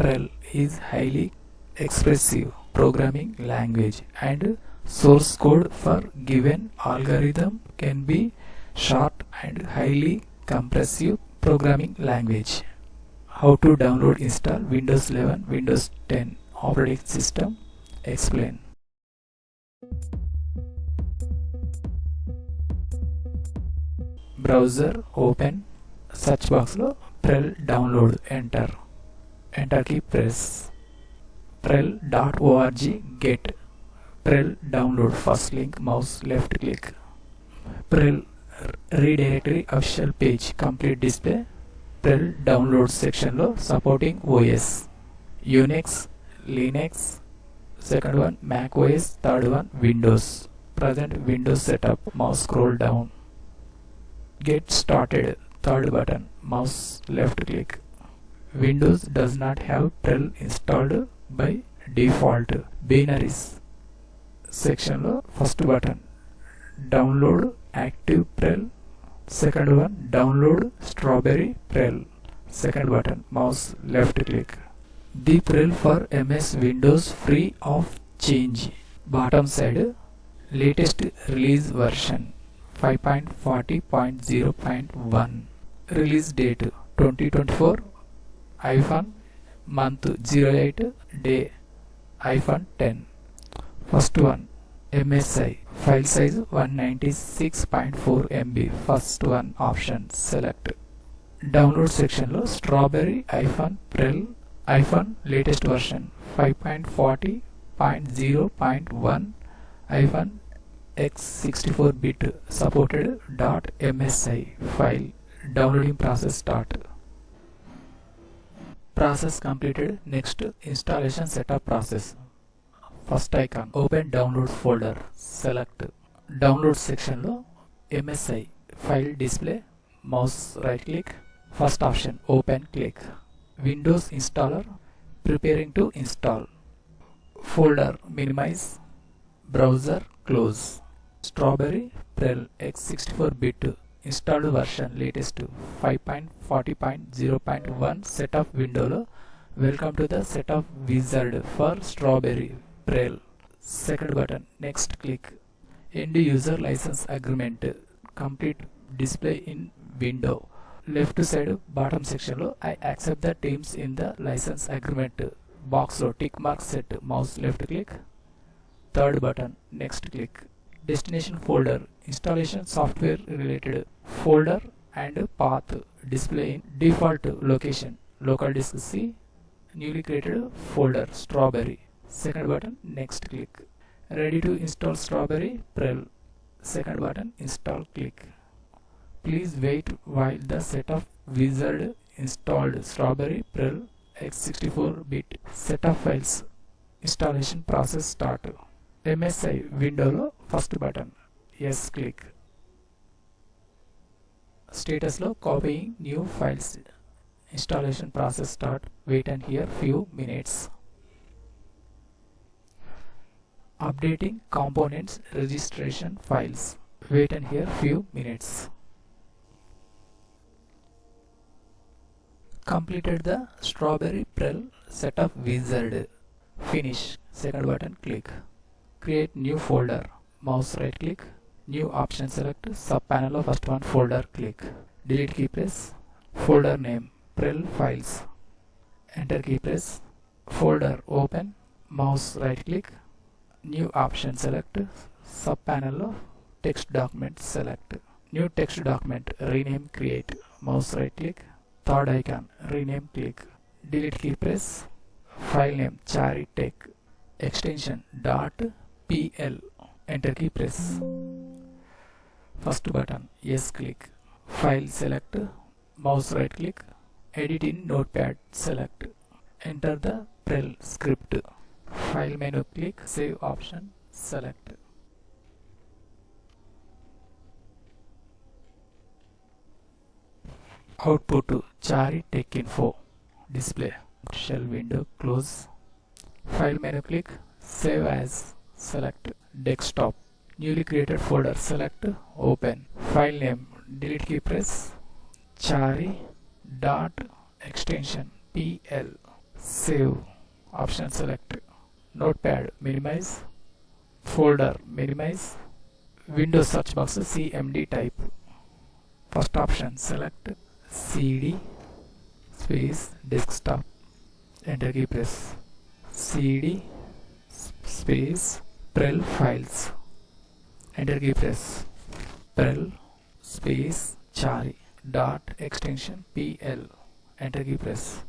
Perl is highly expressive programming language, and source code for given algorithm can be short and highly compressive programming language. How to download install Windows 11, Windows 10 operating system? Explain. Browser open, search box lo Perl download, enter key press. Perl.org get Perl download, first link, mouse left click. Perl redirectory official page, complete display. Perl download section lo supporting OS Unix, Linux, second one Mac OS, third one Windows. Present Windows setup, mouse scroll down. Get started, third button, mouse left click. Windows does not have Perl installed by default. Binaries section lo first button, download active Perl. Second one, download strawberry Perl. Second button, mouse left click. The Perl for MS Windows free of change. Bottom side, latest release version 5.40.0.1. Release date 2024, month 08, day 10. First one, MSI, file size 196.4 MB. First one option, select. Download section lo strawberry Perl latest version 5.40.0.1 x64-bit supported .msi file. Downloading process start. Process completed. Next, installation setup process. First icon, open downloads folder, select. Download section lo MSI file display, mouse right click. First option, open click. Windows installer preparing to install. Folder minimize, browser close. Strawberry Perl x64-bit installed version latest 5.40.0.1 setup window lo welcome to the setup wizard for strawberry Perl. Second button, next click. End user license agreement, complete display in window. Left side bottom section lo I accept the terms in the license agreement box lo tick mark set, mouse left click. Third button, next click. Destination folder, installation software related folder and path display in default location, local disk C, newly created folder strawberry. Second button, next click. Ready to install strawberry Perl. Second button, install click. Please wait while the setup wizard installed strawberry Perl x64-bit setup files. Installation process start. MSI window lo first button, yes click. Status lo copying new files. Installation process start. Wait and here few minutes. Updating components registration files. Wait and here few minutes. Completed the strawberry Perl setup wizard. Finish. Second button, click. Create new folder. Mouse right click. New option select. Sub panel of first one folder, click. Delete key press. Folder name Perl files. Enter key press. Folder open. Mouse right click. New option select. Sub panel of text document select. New text document rename create. Mouse right click. Third icon rename click. Delete key press. File name Charitech. Extension .pl. Enter key press. First button yes click. File select. Mouse right click. Edit in notepad select. Enter the Perl script. File menu click. Save option select. Output to Charitech info display. Shell window close. File menu click. Save as select. Desktop. Newly created folder select. Open. File name delete key press. Chari dot extension pl. Save option select. Notepad minimize. Folder minimize. Windows search box CMD type. First option select CD space desktop. Enter key press. CD space Perl files. Enter key press. Perl space chari dot extension PL. Enter key press.